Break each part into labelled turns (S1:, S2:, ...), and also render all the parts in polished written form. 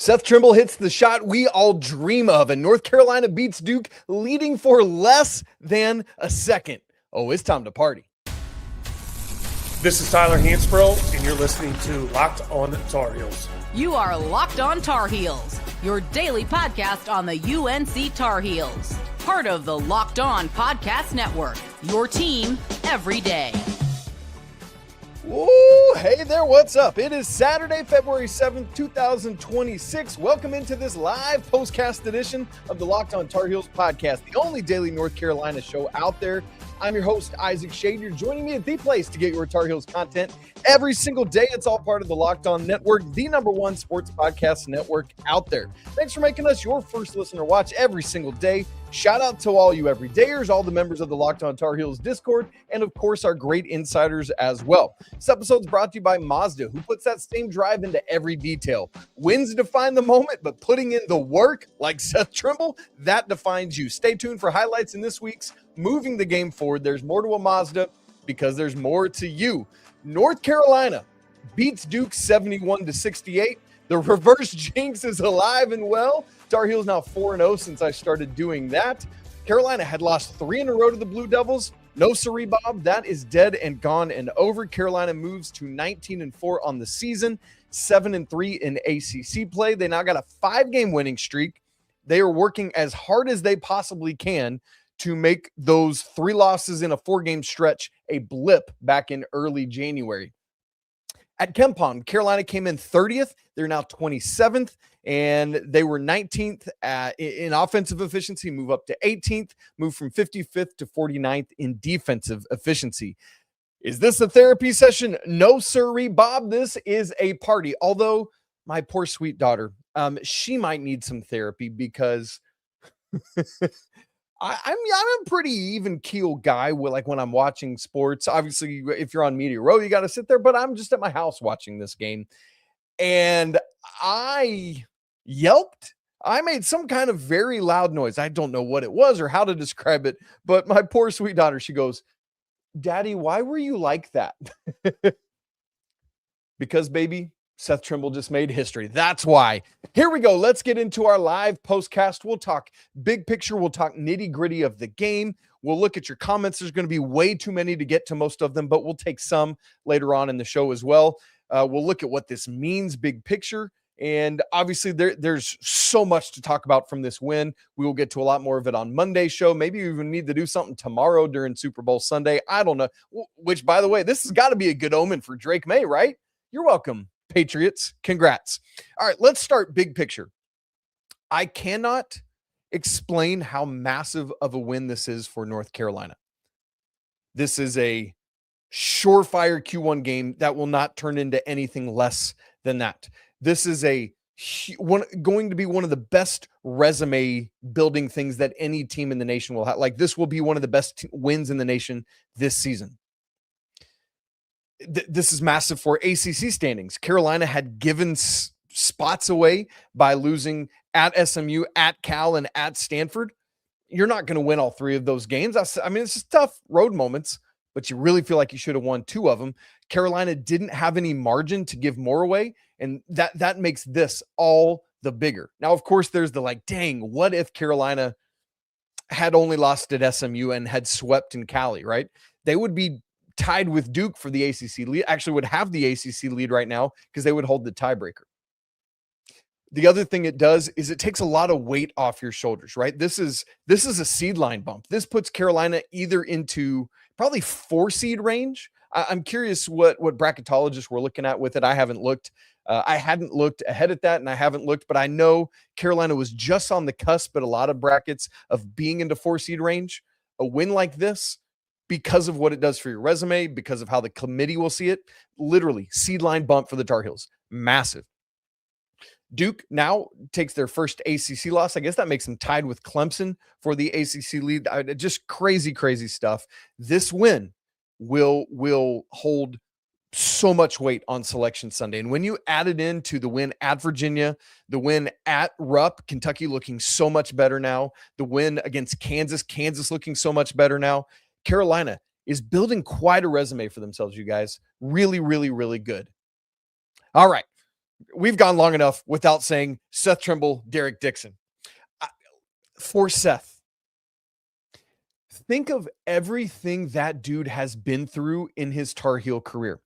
S1: Seth Trimble hits the shot we all dream of, and North Carolina beats Duke, leading for less than a second. Oh, it's time to party.
S2: This is Tyler Hansbrough, and you're listening to Locked On Tar Heels.
S3: You are Locked On Tar Heels, your daily podcast on the UNC Tar Heels. Part of the Locked On Podcast Network, your team every day.
S1: Ooh, hey there, what's up? It is Saturday, February 7th, 2026. Welcome into this live postcast edition of the Locked On Tar Heels podcast, the only daily North Carolina show out there. I'm your host, Isaac Schade. You're joining me at the place to get your Tar Heels content every single day. It's all part of the Locked On Network, the #1 sports podcast network out there. Thanks for making us your first listener watch every single day. Shout out to all you everydayers, all the members of the Locked On Tar Heels Discord, and of course our great insiders as well. This episode's brought to you by Mazda, who puts that same drive into every detail. Wins define the moment, but putting in the work, like Seth Trimble, that defines you. Stay tuned for highlights in this week's Moving the Game Forward. There's more to a Mazda because there's more to you. North Carolina beats Duke 71-68. The reverse jinx is alive and well. Tar Heels now 4-0 since I started doing that. Carolina had lost 3 in a row to the Blue Devils. No siree, Bob. That is dead and gone and over. Carolina moves to 19-4 on the season, 7-3 in ACC play. They now got a 5-game winning streak. They are working as hard as they possibly can to make those 3 losses in a 4-game stretch a blip back in early January. At KenPom, Carolina came in 30th. They're now 27th, and they were 19th in offensive efficiency, move up to 18th, move from 55th to 49th in defensive efficiency. Is this a therapy session? No, sirree, Bob. This is a party. Although my poor sweet daughter, she might need some therapy because I'm a pretty even keel guy when I'm watching sports. Obviously, if you're on Media Row, you got to sit there, but I'm just at my house watching this game. And I yelped. I made some kind of very loud noise. I don't know what it was or how to describe it, but my poor sweet daughter, she goes, "Daddy, why were you like that?" Because, baby, Seth Trimble just made history. That's why. Here we go. Let's get into our live postcast. We'll talk big picture. We'll talk nitty gritty of the game. We'll look at your comments. There's going to be way too many to get to most of them, but we'll take some later on in the show as well. We'll look at what this means, big picture. And obviously there's so much to talk about from this win. We will get to a lot more of it on Monday's show. Maybe we even need to do something tomorrow during Super Bowl Sunday. I don't know. Which, by the way, this has got to be a good omen for Drake May, right? You're welcome, Patriots. Congrats. All right, let's start big picture. I cannot explain how massive of a win this is for North Carolina. This is a surefire Q1 game that will not turn into anything less than that. This is going to be one of the best resume building things that any team in the nation will have. Like, this will be one of the best wins in the nation this season. This is massive for ACC standings. Carolina had given spots away by losing at SMU, at Cal, and at Stanford. You're not going to win all 3 of those games. I mean, it's just tough road moments, but you really feel like you should have won 2 of them. Carolina didn't have any margin to give more away, and that makes this all the bigger. Now, of course, there's the dang, what if Carolina had only lost at SMU and had swept in Cali, right? They would be tied with Duke for the ACC lead, actually would have the ACC lead right now because they would hold the tiebreaker. The other thing it does is it takes a lot of weight off your shoulders, right? This is a seed line bump. This puts Carolina either into probably 4 seed range. I'm curious what bracketologists were looking at with it. I haven't looked. I hadn't looked ahead at that, and I haven't looked, but I know Carolina was just on the cusp at a lot of brackets of being into 4 seed range. A win like this, because of what it does for your resume, because of how the committee will see it, literally seed line bump for the Tar Heels. Massive. Duke now takes their first ACC loss. I guess that makes them tied with Clemson for the ACC lead. Just crazy, crazy stuff. This win will hold so much weight on Selection Sunday. And when you add it into the win at Virginia, the win at Rupp, Kentucky looking so much better now, the win against Kansas looking so much better now, Carolina is building quite a resume for themselves, you guys. Really, really, really good. All right. we've gone long enough without saying Seth Trimble, Derek Dixon. For Seth, think of everything that dude has been through in his Tar Heel career.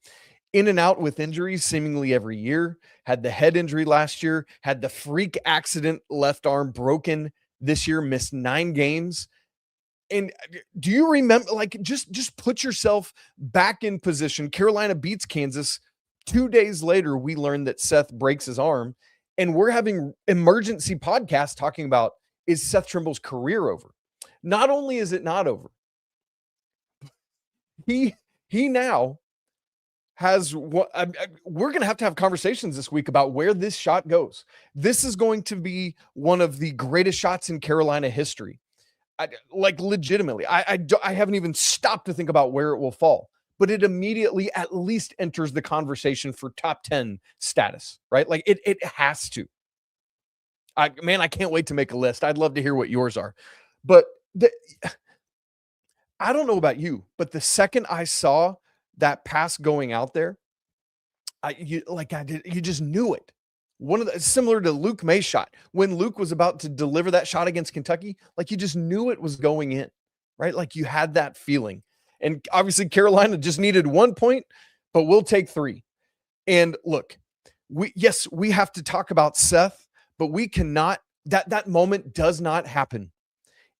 S1: In and out with injuries seemingly every year, had the head injury last year, had the freak accident, left arm broken this year, missed 9 games. And do you remember, like, just put yourself back in position. Carolina beats Kansas. 2 days later, we learned that Seth breaks his arm, and we're having emergency podcasts talking about, is Seth Trimble's career over? Not only is it not over, he now has what we're going to have conversations this week about where this shot goes. This is going to be one of the greatest shots in Carolina history. Legitimately, I haven't even stopped to think about where it will fall, but it immediately at least enters the conversation for top 10 status, right? Like it has to. I can't wait to make a list. I'd love to hear what yours are, but I don't know about you, but the second I saw that pass going out there, you just knew it. Similar to Luke May's shot. When Luke was about to deliver that shot against Kentucky, like you just knew it was going in, right? Like you had that feeling. And obviously Carolina just needed 1 point, but we'll take 3. And look, we have to talk about Seth, but we cannot, that moment does not happen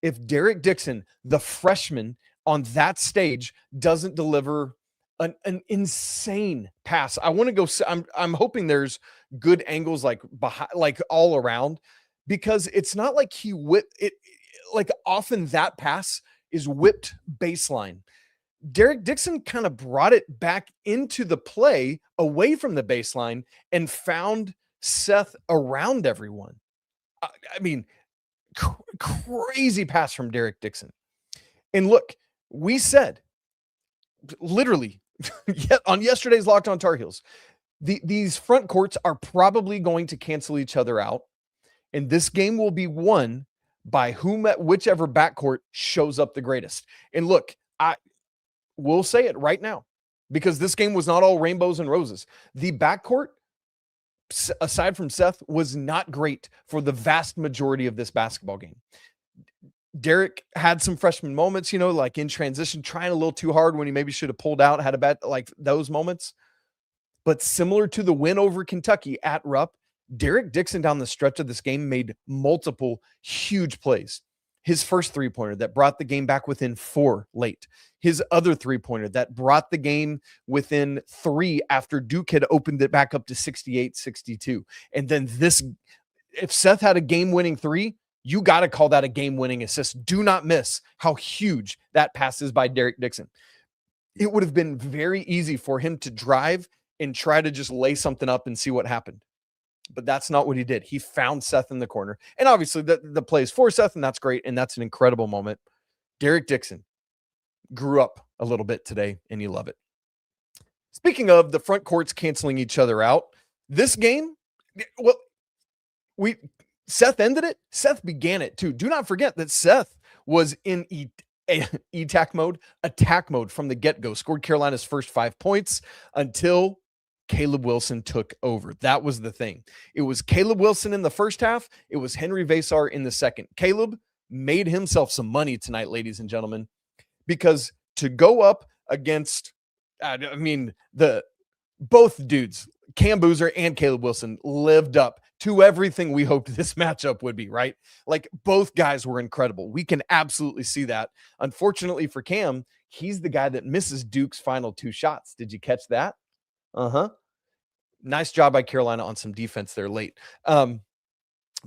S1: if Derek Dixon, the freshman on that stage, doesn't deliver an insane pass. I want to go. I'm hoping there's good angles like behind, like all around, because it's not like he whipped it. Like often that pass is whipped baseline. Derek Dixon kind of brought it back into the play away from the baseline and found Seth around everyone. I mean, crazy pass from Derek Dixon. And look, we said literally on yesterday's Locked On Tar Heels, these front courts are probably going to cancel each other out, and this game will be won by whichever backcourt shows up the greatest. And look, I will say it right now, because this game was not all rainbows and roses. The backcourt, aside from Seth, was not great for the vast majority of this basketball game. Derek had some freshman moments, like in transition, trying a little too hard when he maybe should have pulled out, had a bad, like those moments. But similar to the win over Kentucky at Rupp, Derek Dixon down the stretch of this game made multiple huge plays. His first 3-pointer that brought the game back within 4 late. His other 3-pointer that brought the game within 3 after Duke had opened it back up to 68-62. And then if Seth had a game-winning 3, you got to call that a game-winning assist. Do not miss how huge that pass is by Derek Dixon. It would have been very easy for him to drive and try to just lay something up and see what happened. But that's not what he did. He found Seth in the corner. And obviously the play is for Seth, and that's great. And that's an incredible moment. Derek Dixon grew up a little bit today, and you love it. Speaking of the front courts canceling each other out, this game, well, Seth ended it. Seth began it too. Do not forget that Seth was in attack mode from the get-go. Scored Carolina's first 5 points until Caleb Wilson took over. That was the thing. It was Caleb Wilson in the first half. It was Henry Vasar in the second. Caleb made himself some money tonight, ladies and gentlemen, because to go up against, both dudes, Cam Boozer and Caleb Wilson, lived up to everything we hoped this matchup would be, right? Like both guys were incredible. We can absolutely see that. Unfortunately for Cam, he's the guy that misses Duke's final 2 shots. Did you catch that? Nice job by Carolina on some defense there late.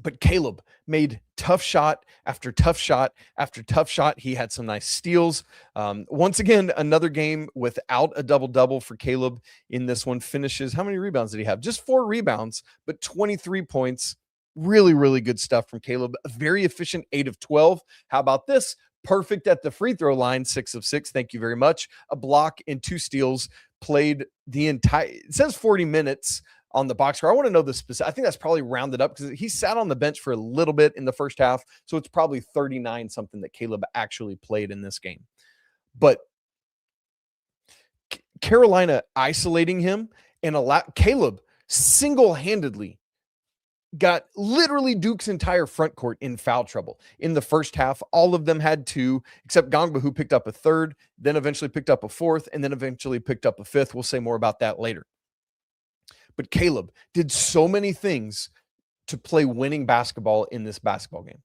S1: But Caleb made tough shot after tough shot after tough shot. He had some nice steals. Once again, another game without a double-double for Caleb in this one. Finishes, how many rebounds did he have? Just 4 rebounds, but 23 points. Really, really good stuff from Caleb. A very efficient 8 of 12. How about this? Perfect at the free throw line, 6 of 6. Thank you very much. A block and 2 steals. Played the entire, it says 40 minutes on the box score. I want to know the specific. I think that's probably rounded up because he sat on the bench for a little bit in the first half. So it's probably 39 something that Caleb actually played in this game. But Carolina isolating him and Caleb single-handedly got literally Duke's entire front court in foul trouble. In the first half, all of them had 2, except Gongba, who picked up a 3rd, then eventually picked up a 4th, and then eventually picked up a 5th. We'll say more about that later. But Caleb did so many things to play winning basketball in this basketball game.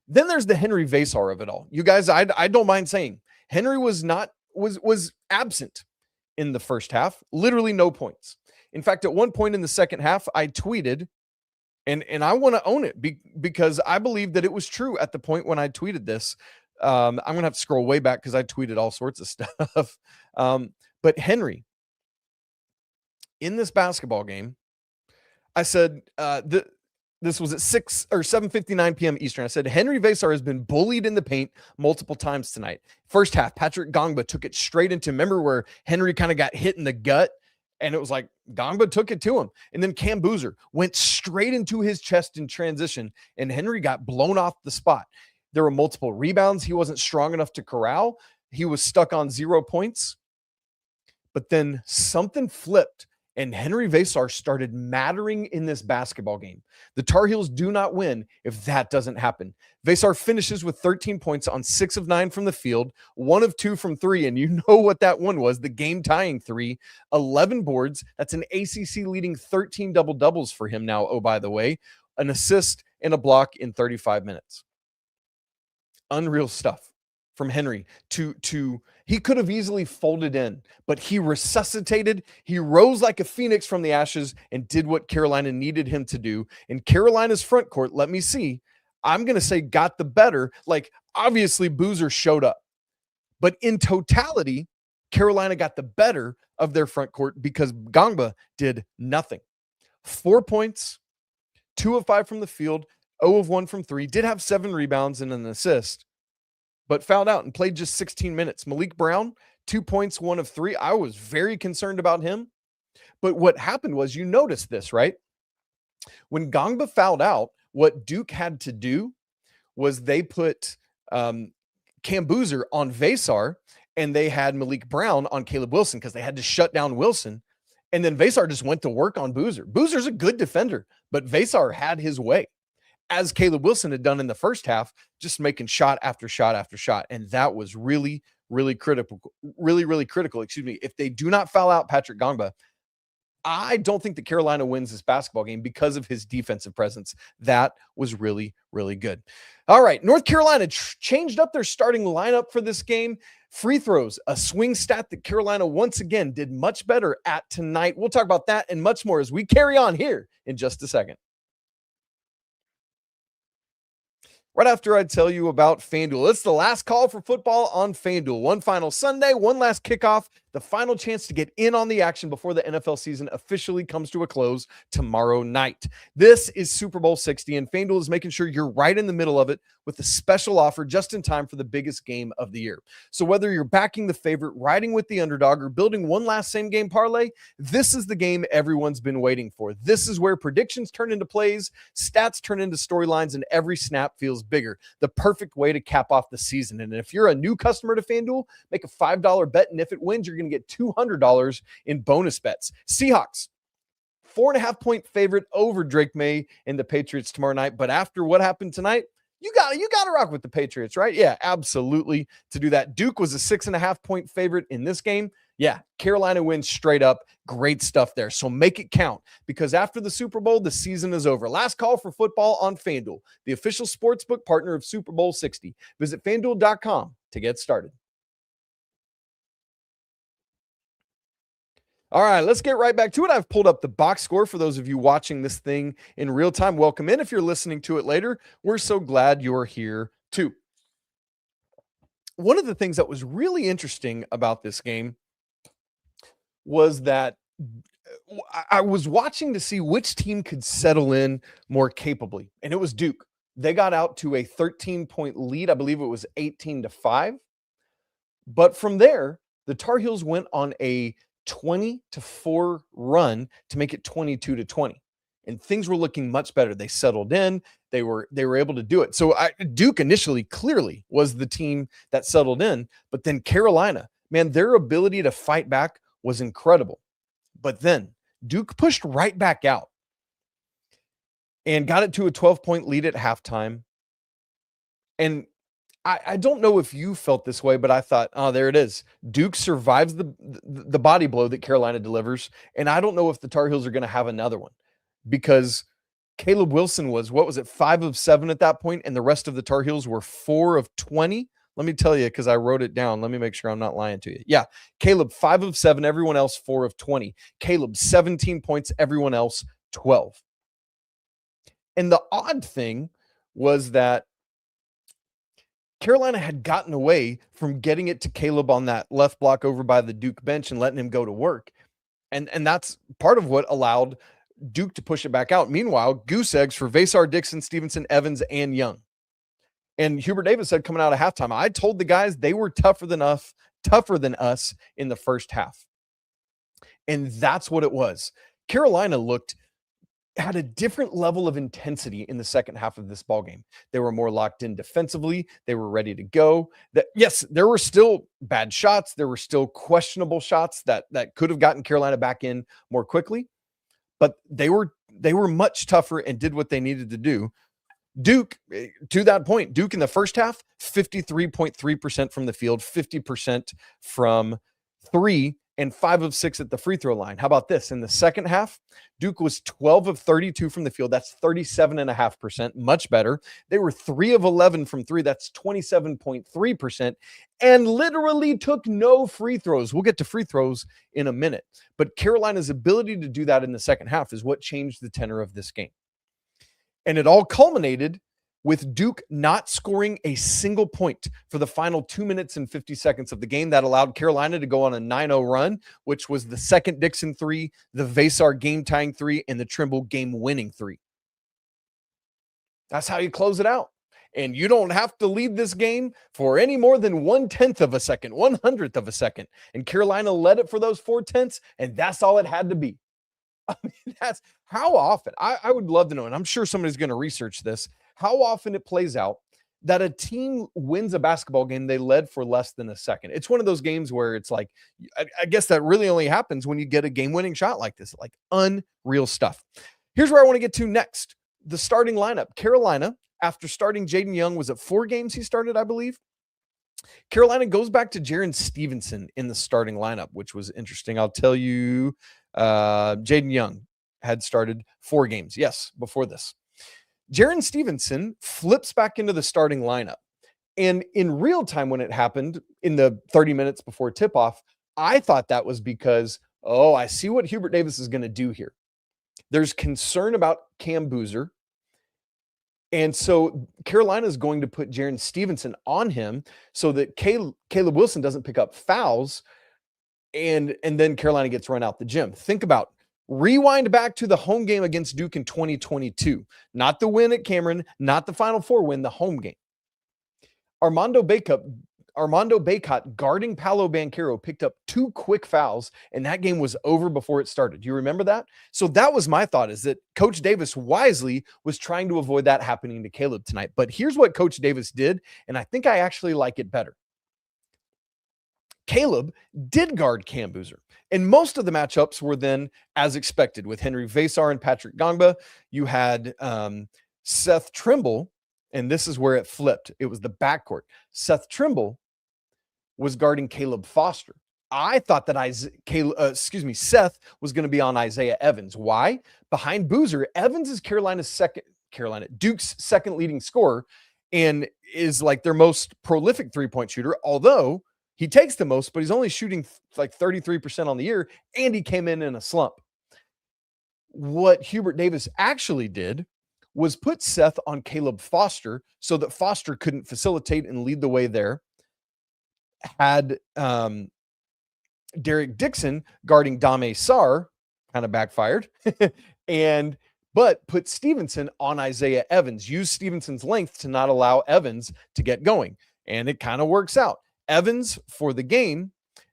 S1: Then there's the Henry Vasar of it all. You guys, I don't mind saying, Henry was absent in the first half, literally no points. In fact, at one point in the second half, I tweeted, and I want to own it because I believe that it was true at the point when I tweeted this. I'm going to have to scroll way back because I tweeted all sorts of stuff. But Henry, in this basketball game, I said, this was at 7:59 p.m. Eastern. I said, Henry Vasar has been bullied in the paint multiple times tonight. First half, Patrick Gongba took it straight into, remember where Henry kind of got hit in the gut? And it was like Gongba took it to him. And then Cam Boozer went straight into his chest in transition, and Henry got blown off the spot. There were multiple rebounds. He wasn't strong enough to corral. He was stuck on 0 points. But then something flipped, and Henry Vasar started mattering in this basketball game. The Tar Heels do not win if that doesn't happen. Vasar finishes with 13 points on 6 of 9 from the field, 1 of 2 from 3, and you know what that one was, the game-tying 3, 11 boards. That's an ACC-leading 13 double-doubles for him now, oh, by the way, an assist and a block in 35 minutes. Unreal stuff from Henry to he could have easily folded in, but he resuscitated. He rose like a phoenix from the ashes and did what Carolina needed him to do. And Carolina's front court, let me see, I'm going to say got the better. Like, obviously, Boozer showed up. But in totality, Carolina got the better of their front court because Gongba did nothing. 4 points, 2 of 5 from the field, 0 of 1 from 3, did have 7 rebounds and an assist, but fouled out and played just 16 minutes. Malik Brown, 2 points, 1 of 3. I was very concerned about him. But what happened was, you noticed this, right? When Gongba fouled out, what Duke had to do was they put Cam Boozer on Vasar, and they had Malik Brown on Caleb Wilson because they had to shut down Wilson. And then Vasar just went to work on Boozer. Boozer's a good defender, but Vasar had his way, as Caleb Wilson had done in the first half, just making shot after shot after shot. And that was really, really critical. Really, really critical. Excuse me. If they do not foul out Patrick Gongba, I don't think that Carolina wins this basketball game because of his defensive presence. That was really, really good. All right. North Carolina changed up their starting lineup for this game. Free throws, a swing stat that Carolina once again did much better at tonight. We'll talk about that and much more as we carry on here in just a second. Right after I tell you about FanDuel. It's the last call for football on FanDuel. One final Sunday, one last kickoff, the final chance to get in on the action before the NFL season officially comes to a close tomorrow night. This is Super Bowl 60, and FanDuel is making sure you're right in the middle of it with a special offer just in time for the biggest game of the year. So whether you're backing the favorite, riding with the underdog, or building one last same-game parlay, this is the game everyone's been waiting for. This is where predictions turn into plays, stats turn into storylines, and every snap feels bigger. The perfect way to cap off the season. And if you're a new customer to FanDuel, make a $5 bet, and if it wins, you're going to get $200 in bonus bets. Seahawks, 4.5-point favorite over Drake May and the Patriots tomorrow night. But after what happened tonight, you got to rock with the Patriots, right? Yeah, absolutely. To do that, Duke was a 6.5-point favorite in this game. Yeah, Carolina wins straight up. Great stuff there. So make it count, because after the Super Bowl, the season is over. Last call for football on FanDuel, the official sportsbook partner of Super Bowl 60. Visit FanDuel.com to get started. All right, let's get right back to it. I've pulled up the box score for those of you watching this thing in real time. Welcome in. If you're listening to it later, we're so glad you're here too. One of the things that was really interesting about this game was that I was watching to see which team could settle in more capably, and it was Duke. They got out to a 13-point lead. I believe it was 18-5. But from there, the Tar Heels went on a 20-4 run to make it 22-20, and things were looking much better. They settled in. They were able to do it. So Duke initially clearly was the team that settled in, but then Carolina, man, their ability to fight back was incredible. But then Duke pushed right back out and got it to a 12-point lead at halftime. And I don't know if you felt this way, but I thought, oh, there it is. Duke survives the body blow that Carolina delivers. And I don't know if the Tar Heels are going to have another one, because Caleb Wilson was, 5 of 7 at that point, and the rest of the Tar Heels were 4 of 20. Let me tell you, because I wrote it down. Let me make sure I'm not lying to you. Yeah, Caleb 5 of 7, everyone else 4 of 20. Caleb 17 points, everyone else 12. And the odd thing was that Carolina had gotten away from getting it to Caleb on that left block over by the Duke bench and letting him go to work. And that's part of what allowed Duke to push it back out. Meanwhile, goose eggs for Vasar, Dixon, Stevenson, Evans, and Young. And Hubert Davis said coming out of halftime, I told the guys they were tougher than us in the first half. And that's what it was. Carolina had a different level of intensity in the second half of this ballgame. They were more locked in defensively. They were ready to go. Yes, there were still bad shots. There were still questionable shots that could have gotten Carolina back in more quickly, but they were much tougher and did what they needed to do. Duke, to that point, Duke in the first half, 53.3% from the field, 50% from 3, and 5 of 6 at the free throw line. How about this? In the second half, Duke was 12 of 32 from the field. That's 37.5%, much better. They were 3 of 11 from 3. That's 27.3%, and literally took no free throws. We'll get to free throws in a minute. But Carolina's ability to do that in the second half is what changed the tenor of this game. And it all culminated with Duke not scoring a single point for the final 2 minutes and 50 seconds of the game. That allowed Carolina to go on a 9-0 run, which was the second Dixon 3, the Vasar game-tying 3, and the Trimble game-winning 3. That's how you close it out. And you don't have to lead this game for any more than 1/10 of a second, 1/100th of a second. And Carolina led it for those 4/10, and that's all it had to be. I mean, that's how often, I would love to know, and I'm sure somebody's going to research this, how often it plays out that a team wins a basketball game they led for less than a second. It's one of those games where it's like, I guess that really only happens when you get a game-winning shot like this, like unreal stuff. Here's where I want to get to next. The starting lineup. Carolina, after starting Jaden Young, was it 4 games he started, I believe? Carolina goes back to Jaron Stevenson in the starting lineup, which was interesting. I'll tell you, Jaden Young had started 4 games. Yes, before this. Jaron Stevenson flips back into the starting lineup. And in real time when it happened, in the 30 minutes before tip-off, I thought that was because, I see what Hubert Davis is going to do here. There's concern about Cam Boozer. And so Carolina is going to put Jaron Stevenson on him so that Caleb Wilson doesn't pick up fouls, and then Carolina gets run out the gym. Think about, rewind back to the home game against Duke in 2022. Not the win at Cameron, not the Final Four win, the home game. Armando Bacot guarding Paolo Banchero picked up 2 quick fouls, and that game was over before it started. Do you remember that? So that was my thought, is that Coach Davis wisely was trying to avoid that happening to Caleb tonight. But here's what Coach Davis did, and I think I actually like it better. Caleb did guard Cam Boozer, and most of the matchups were then as expected with Henry Vasar and Patrick Gongba. You had Seth Trimble, and this is where it flipped. It was the backcourt. Seth Trimble was guarding Caleb Foster. I thought that Seth was going to be on Isaiah Evans. Why? Behind Boozer, Evans is Duke's second leading scorer, and is like their most prolific three-point shooter, although he takes the most, but he's only shooting like 33% on the year, and he came in a slump. What Hubert Davis actually did was put Seth on Caleb Foster so that Foster couldn't facilitate and lead the way there. Had Derek Dixon guarding Dame Sarr, kind of backfired, but put Stevenson on Isaiah Evans. Use Stevenson's length to not allow Evans to get going, and it kind of works out. Evans, for the game,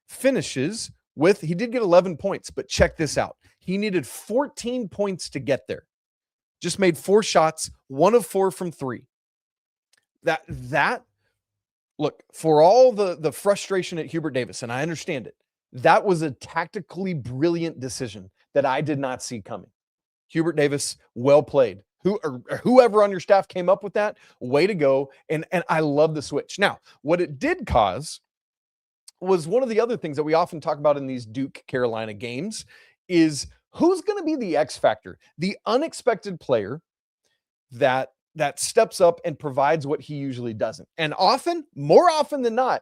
S1: finishes with, he did get 11 points, but check this out. He needed 14 points to get there. Just made 4 shots, 1 of 4 from 3. Look, for all the frustration at Hubert Davis, and I understand it, that was a tactically brilliant decision that I did not see coming. Hubert Davis, well played. Whoever on your staff came up with that, way to go. And I love the switch. Now, what it did cause was one of the other things that we often talk about in these Duke-Carolina games is who's going to be the X factor, the unexpected player that steps up and provides what he usually doesn't. And more often than not,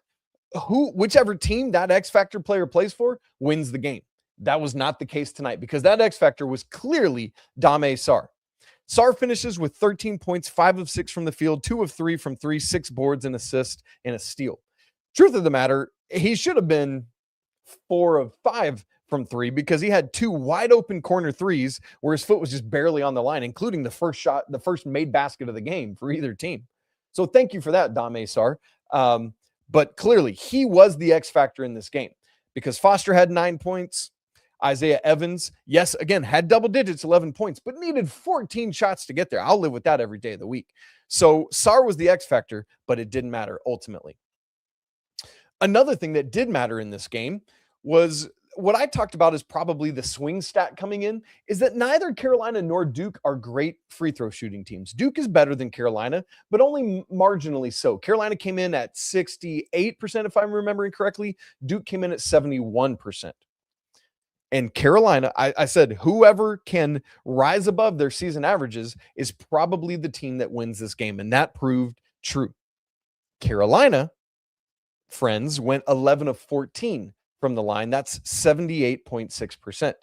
S1: whichever team that X factor player plays for wins the game. That was not the case tonight because that X factor was clearly Dame Sarr. Sarr finishes with 13 points, 5 of 6 from the field, 2 of 3 from 3, 6 boards, an assist, and a steal. Truth of the matter, he should have been 4 of 5 from 3 because he had 2 wide open corner threes where his foot was just barely on the line, including the first shot, the first made basket of the game for either team. So thank you for that, Dame Sarr. But clearly he was the X factor in this game because Foster had 9 points. Isaiah Evans, yes, again, had double digits, 11 points, but needed 14 shots to get there. I'll live with that every day of the week. So Sarr was the X factor, but it didn't matter ultimately. Another thing that did matter in this game was what I talked about is probably the swing stat coming in, is that neither Carolina nor Duke are great free throw shooting teams. Duke is better than Carolina, but only marginally so. Carolina came in at 68%, if I'm remembering correctly. Duke came in at 71%. And Carolina, I said, whoever can rise above their season averages is probably the team that wins this game. And that proved true. Carolina, friends, went 11 of 14 from the line. That's 78.6%.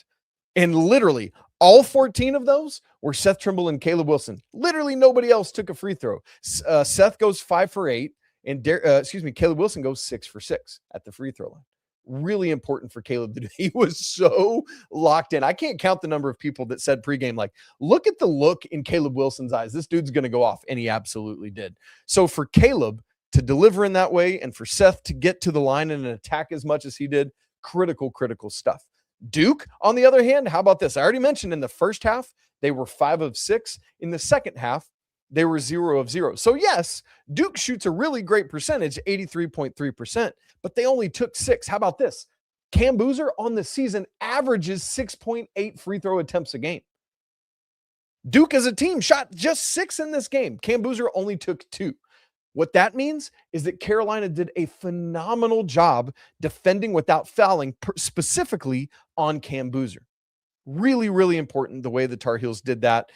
S1: And literally all 14 of those were Seth Trimble and Caleb Wilson. Literally nobody else took a free throw. Seth goes 5 for 8 and Caleb Wilson goes 6 for 6 at the free throw line. Really important for Caleb to do. He was so locked in. I can't count the number of people that said pregame, like, look at the look in Caleb Wilson's eyes. This dude's going to go off. And he absolutely did. So for Caleb to deliver in that way and for Seth to get to the line and attack as much as he did, critical stuff. Duke, on the other hand, how about this? I already mentioned in the first half, they were 5 of 6. In the second half, they were 0 of 0. So yes, Duke shoots a really great percentage, 83.3%, but they only took 6. How about this? Cam Boozer on the season averages 6.8 free throw attempts a game. Duke as a team shot just 6 in this game. Cam Boozer only took 2. What that means is that Carolina did a phenomenal job defending without fouling, specifically on Cam Boozer. Really, really important the way the Tar Heels did that.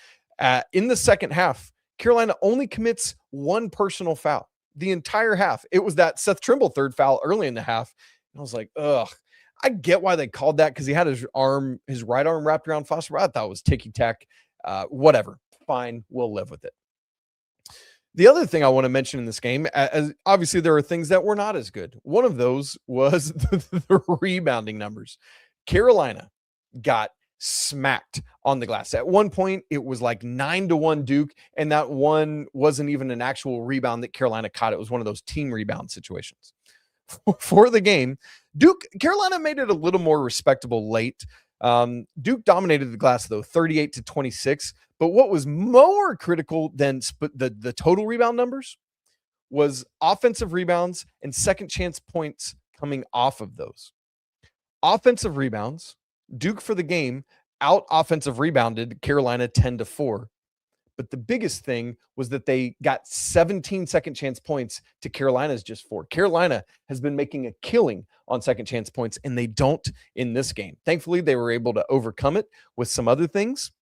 S1: In the second half, Carolina only commits 1 personal foul the entire half. It was that Seth Trimble third foul early in the half. And I was like, ugh, I get why they called that because he had his right arm wrapped around Foster. I thought it was ticky-tack. Whatever. Fine. We'll live with it. The other thing I want to mention in this game, as obviously there are things that were not as good. One of those was the rebounding numbers. Carolina got smacked on the glass. At one point, it was like 9-1 Duke, and that one wasn't even an actual rebound that Carolina caught. It was one of those team rebound situations. For the game, Carolina made it a little more respectable late. Duke dominated the glass, though, 38-26. But what was more critical than the total rebound numbers was offensive rebounds and second chance points coming off of those. Offensive rebounds, Duke for the game out offensive rebounded Carolina 10-4. But the biggest thing was that they got 17 second chance points to Carolina's just 4. Carolina has been making a killing on second chance points, and they don't in this game. Thankfully, they were able to overcome it with some other things.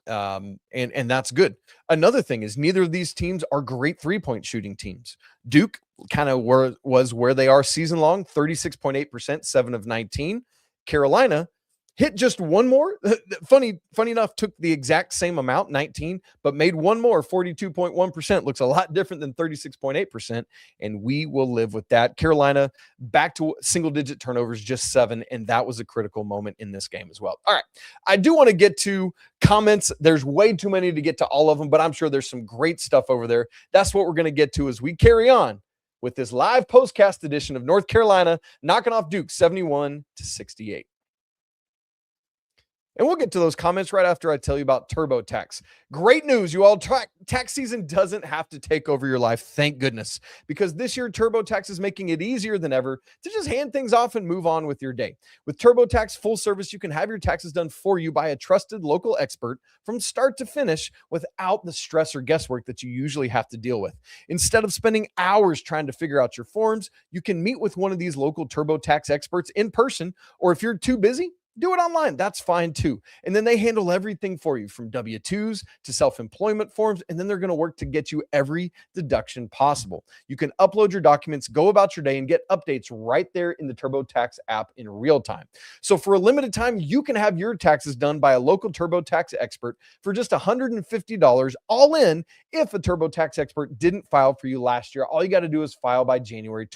S1: And that's good. Another thing is neither of these teams are great 3-point shooting teams. Duke kind of was where they are season long, 36.8%, 7 of 19. Carolina hit just one more. Funny enough, took the exact same amount, 19, but made one more, 42.1%. Looks a lot different than 36.8%, and we will live with that. Carolina back to single-digit turnovers, just 7, and that was a critical moment in this game as well. All right, I do want to get to comments. There's way too many to get to all of them, but I'm sure there's some great stuff over there. That's what we're going to get to as we carry on with this live postcast edition of North Carolina knocking off Duke 71-68. And we'll get to those comments right after I tell you about TurboTax. Great news, you all. Tax season doesn't have to take over your life, thank goodness, because this year TurboTax is making it easier than ever to just hand things off and move on with your day. With TurboTax full service, you can have your taxes done for you by a trusted local expert from start to finish without the stress or guesswork that you usually have to deal with. Instead of spending hours trying to figure out your forms, you can meet with one of these local TurboTax experts in person, or if you're too busy, do it online. That's fine too. And then they handle everything for you from W-2s to self-employment forms. And then they're going to work to get you every deduction possible. You can upload your documents, go about your day, and get updates right there in the TurboTax app in real time. So for a limited time, you can have your taxes done by a local TurboTax expert for just $150 all in. If a TurboTax expert didn't file for you last year, all you got to do is file by February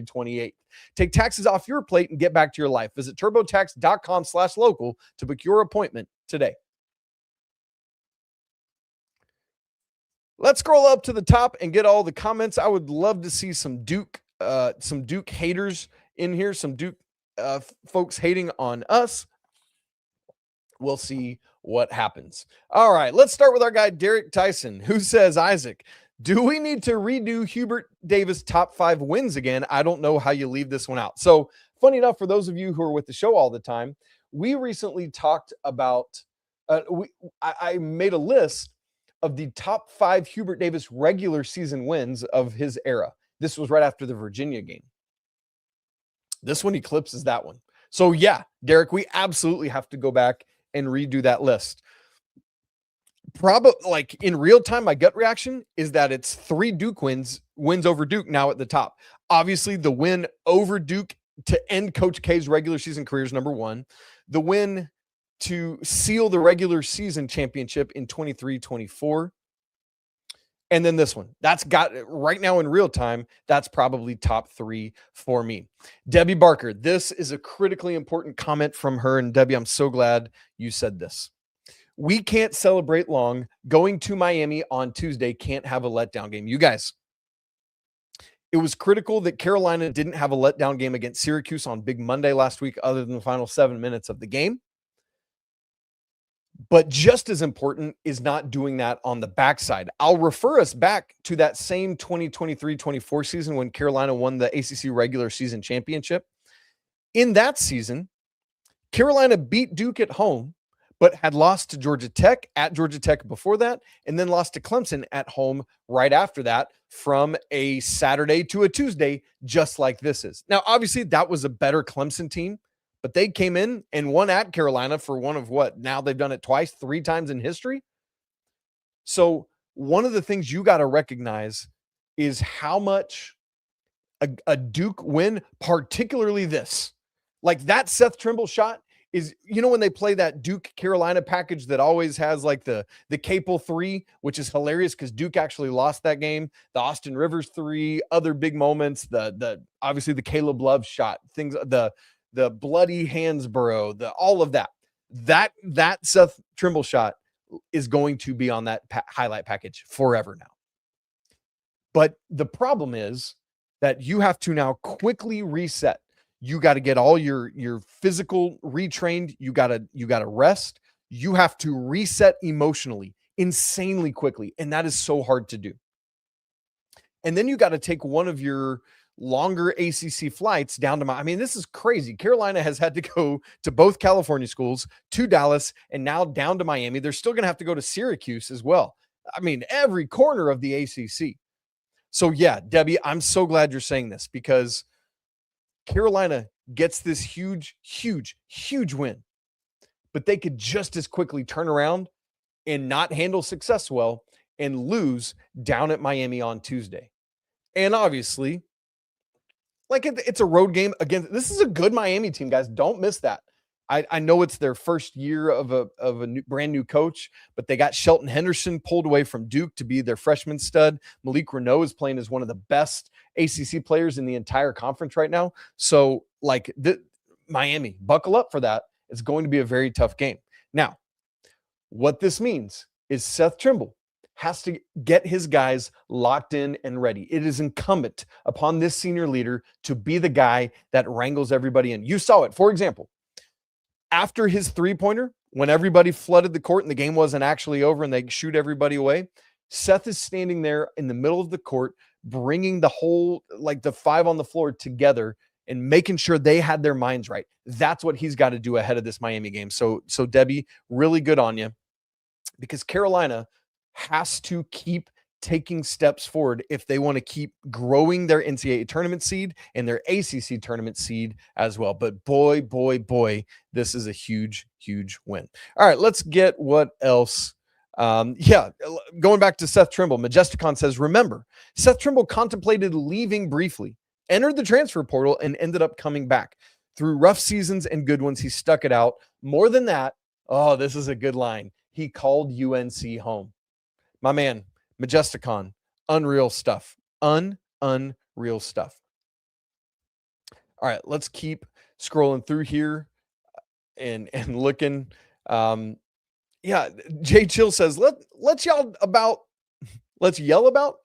S1: 28th. Take taxes off your plate and get back to your life. Visit turbotax.com/local to book your appointment today. Let's scroll up to the top and get all the comments. I would love to see some Duke haters in here, some Duke folks hating on us. We'll see what happens. All right, let's start with our guy, Derek Tyson, who says, Isaac, do we need to redo Hubert Davis top 5 wins again? I don't know how you leave this one out. So funny enough, for those of you who are with the show all the time, we recently talked about, I made a list of the top 5 Hubert Davis regular season wins of his era. This was right after the Virginia game. This one eclipses that one. So yeah, Derek, we absolutely have to go back and redo that list. Probably, like, in real time, my gut reaction is that it's 3 Duke wins over Duke now at the top. Obviously, the win over Duke to end Coach K's regular season career is number 1. The win to seal the regular season championship in 23-24. And then this one. That's got, right now in real time, that's probably top 3 for me. Debbie Barker, this is a critically important comment from her. And Debbie, I'm so glad you said this. We can't celebrate long. Going to Miami on Tuesday can't have a letdown game. You guys, it was critical that Carolina didn't have a letdown game against Syracuse on Big Monday last week, other than the final 7 minutes of the game. But just as important is not doing that on the backside. I'll refer us back to that same 2023-24 season when Carolina won the ACC regular season championship. In that season, Carolina beat Duke at home, but had lost to Georgia Tech at Georgia Tech before that, and then lost to Clemson at home right after that, from a Saturday to a Tuesday, just like this is. Now, obviously, that was a better Clemson team, but they came in and won at Carolina for one of what? Now they've done it twice, 3 times in history. So one of the things you got to recognize is how much a Duke win, particularly this, like that Seth Trimble shot, is, you know, when they play that Duke Carolina package that always has like the Capel 3, which is hilarious because Duke actually lost that game, the Austin Rivers 3, other big moments, the obviously the Caleb Love shot, things, the bloody Hansborough, all of that Seth Trimble shot is going to be on that highlight package forever now. But the problem is that you have to now quickly reset. You got to get all your physical retrained. You got to rest. You have to reset emotionally insanely quickly. And that is so hard to do. And then you got to take one of your longer ACC flights down to I mean, this is crazy. Carolina has had to go to both California schools, to Dallas, and now down to Miami. They're still going to have to go to Syracuse as well. I mean, every corner of the ACC. So yeah, Debbie, I'm so glad you're saying this, because Carolina gets this huge win, but they could just as quickly turn around and not handle success well and lose down at Miami on Tuesday. And obviously, like, it's a road game again. This is a good Miami team, guys. Don't miss that. I know it's their first year of a brand new coach, but they got Shelton Henderson pulled away from Duke to be their freshman stud. Malik Reneau is playing as one of the best ACC players in the entire conference right now. So, like, Miami, buckle up for that. It's going to be a very tough game. Now, what this means is Seth Trimble has to get his guys locked in and ready. It is incumbent upon this senior leader to be the guy that wrangles everybody in. You saw it. For example, After his three-pointer, when everybody flooded the court and the game wasn't actually over and they shoot everybody away, Seth is standing there in the middle of the court, bringing the whole, like the five on the floor together and making sure they had their minds right. That's what he's got to do ahead of this Miami game. So Debbie, really good on you, because Carolina has to keep taking steps forward if they want to keep growing their NCAA tournament seed and their ACC tournament seed as well. But boy, this is a huge, huge win. All right, let's get what else. Going back to Seth Trimble, Majesticon says, remember, Seth Trimble contemplated leaving briefly, entered the transfer portal, and ended up coming back. Through rough seasons and good ones, he stuck it out. More than that, oh, this is a good line. He called UNC home. My man, Majesticon, unreal stuff. Unreal stuff. All right, let's keep scrolling through here and looking. Jay Chill says, let's yell about,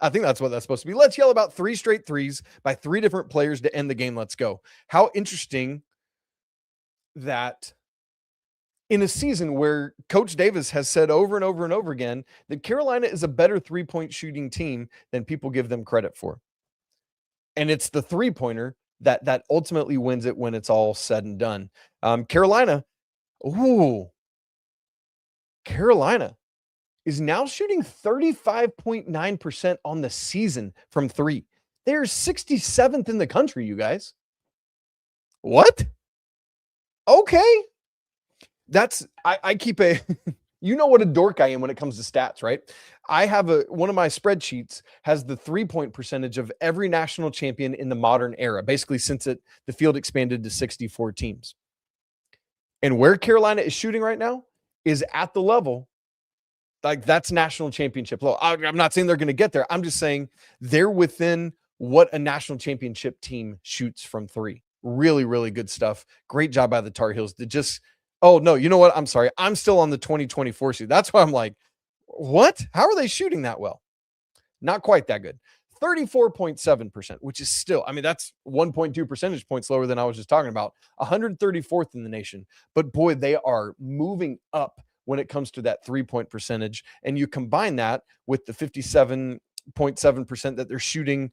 S1: I think that's what that's supposed to be. Let's yell about 3 straight threes by 3 different players to end the game. Let's go. How interesting that in a season where Coach Davis has said over and over and over again that Carolina is a better 3-point shooting team than people give them credit for. And it's the 3-pointer that ultimately wins it when it's all said and done. Carolina is now shooting 35.9% on the season from 3. They're 67th in the country, you guys. What? Okay. I keep a, you know what a dork I am when it comes to stats, right? I have one of my spreadsheets has the 3-point percentage of every national champion in the modern era, basically since the field expanded to 64 teams. And where Carolina is shooting right now is at the level, like that's national championship level. I'm not saying they're going to get there. I'm just saying they're within what a national championship team shoots from 3. Really, really good stuff. Great job by the Tar Heels to just, oh, no, you know what? I'm sorry. I'm still on the 2024 seed. That's why I'm like, what? How are they shooting that well? Not quite that good. 34.7%, which is still, I mean, that's 1.2 percentage points lower than I was just talking about. 134th in the nation. But boy, they are moving up when it comes to that 3-point percentage. And you combine that with the 57.7% that they're shooting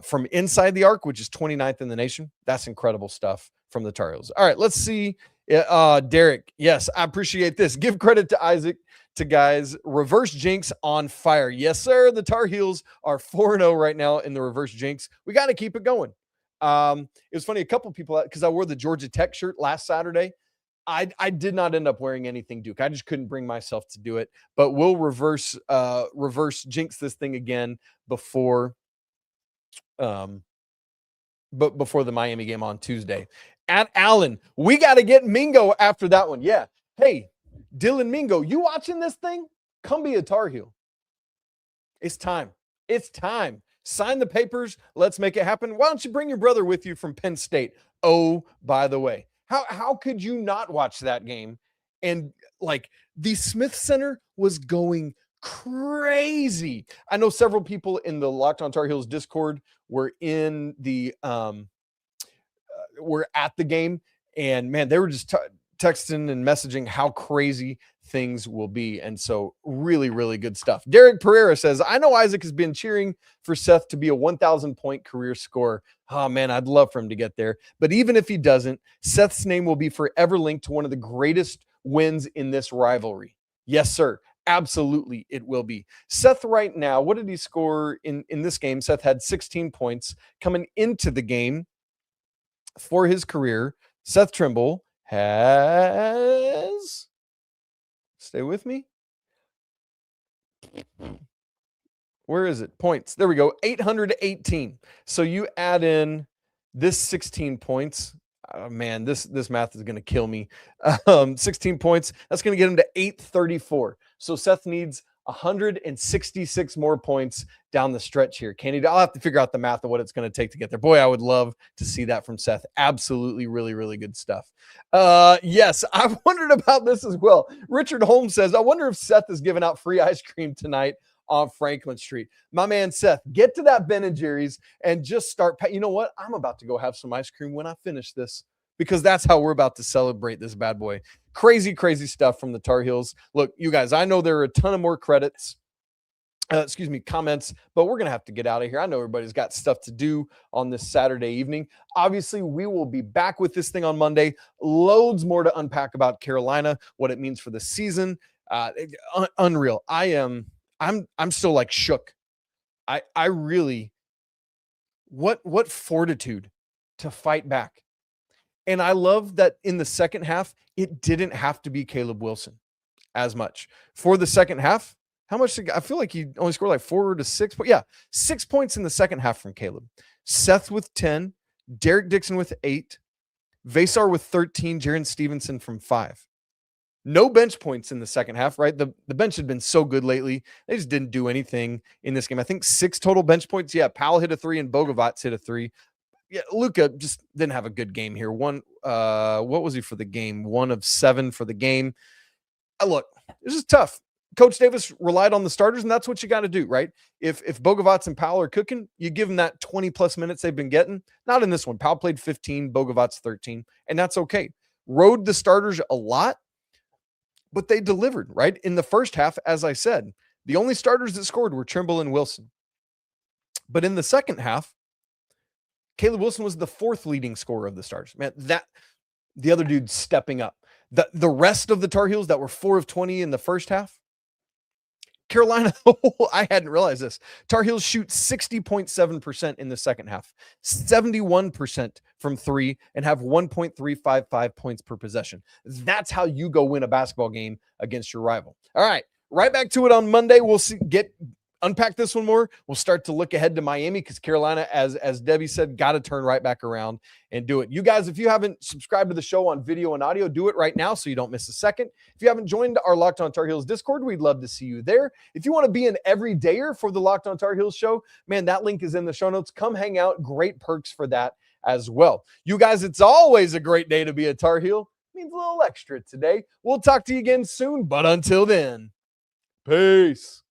S1: from inside the arc, which is 29th in the nation. That's incredible stuff from the Tar Heels. All right, let's see. Derek, yes, I appreciate this. Give credit to Isaac, to guys. Reverse jinx on fire. Yes, sir. The Tar Heels are 4-0 right now in the reverse jinx. We got to keep it going. It was funny. A couple people, because I wore the Georgia Tech shirt last Saturday. I did not end up wearing anything Duke. I just couldn't bring myself to do it. But we'll reverse jinx this thing again before the Miami game on Tuesday. At Allen, we got to get Mingo after that one. Yeah. Hey, Dylan Mingo, you watching this thing? Come be a Tar Heel. It's time. It's time. Sign the papers. Let's make it happen. Why don't you bring your brother with you from Penn State? Oh, by the way, how could you not watch that game? And like the Smith Center was going crazy. I know several people in the Locked On Tar Heels Discord were in the were at the game, and man, they were just texting and messaging how crazy things will be. And so really, really good stuff. Derek Pereira says, I know Isaac has been cheering for Seth to be a 1,000 point career scorer. Oh man, I'd love for him to get there. But even if he doesn't, Seth's name will be forever linked to one of the greatest wins in this rivalry. Yes, sir. Absolutely, it will be. Seth right now, what did he score in this game? Seth had 16 points coming into the game for his career. Seth Trimble has, stay with me. Where is it? Points. There we go. 818. So you add in this 16 points. Oh, man, this math is going to kill me. 16 points. That's going to get him to 834. So Seth needs 166 more points down the stretch here. I'll have to figure out the math of what it's going to take to get there. Boy, I would love to see that from Seth. Absolutely, really, really good stuff. Yes, I've wondered about this as well. Richard Holmes says, I wonder if Seth is giving out free ice cream tonight on Franklin Street. My man, Seth, get to that Ben & Jerry's and just start. You know what? I'm about to go have some ice cream when I finish this because that's how we're about to celebrate this bad boy. Crazy, crazy stuff from the Tar Heels. Look, you guys, I know there are a ton of more comments, but we're going to have to get out of here. I know everybody's got stuff to do on this Saturday evening. Obviously, we will be back with this thing on Monday. Loads more to unpack about Carolina, what it means for the season. Unreal. I'm still like shook. I really, what fortitude to fight back. And I love that in the second half, it didn't have to be Caleb Wilson as much. For the second half, how much? I feel like he only scored like 4 to 6. But yeah, 6 points in the second half from Caleb. Seth with 10, Derek Dixon with 8, Vasar with 13, Jaron Stevenson from 5. No bench points in the second half, right? The bench had been so good lately. They just didn't do anything in this game. I think 6 total bench points. Yeah, Powell hit a 3 and Bogovats hit a 3. Yeah, Luka just didn't have a good game here. What was he for the game? 1 of 7 for the game. Look, this is tough. Coach Davis relied on the starters, and that's what you got to do, right? If Bogovats and Powell are cooking, you give them that 20-plus minutes they've been getting. Not in this one. Powell played 15, Bogovats 13, and that's okay. Rode the starters a lot, but they delivered, right? In the first half, as I said, the only starters that scored were Trimble and Wilson. But in the second half, Caleb Wilson was the 4th leading scorer of the starters. Man, that the other dude stepping up. The rest of the Tar Heels that were 4 of 20 in the first half, Carolina, I hadn't realized this. Tar Heels shoot 60.7% in the second half, 71% from 3, and have 1.355 points per possession. That's how you go win a basketball game against your rival. All right, right back to it on Monday. We'll unpack this one more. We'll start to look ahead to Miami because Carolina, as Debbie said, got to turn right back around and do it. You guys, if you haven't subscribed to the show on video and audio, do it right now so you don't miss a second. If you haven't joined our Locked On Tar Heels Discord, we'd love to see you there. If you want to be an everydayer for the Locked On Tar Heels show, man, that link is in the show notes. Come hang out. Great perks for that as well. You guys, it's always a great day to be a Tar Heel. Means a little extra today. We'll talk to you again soon, but until then, peace.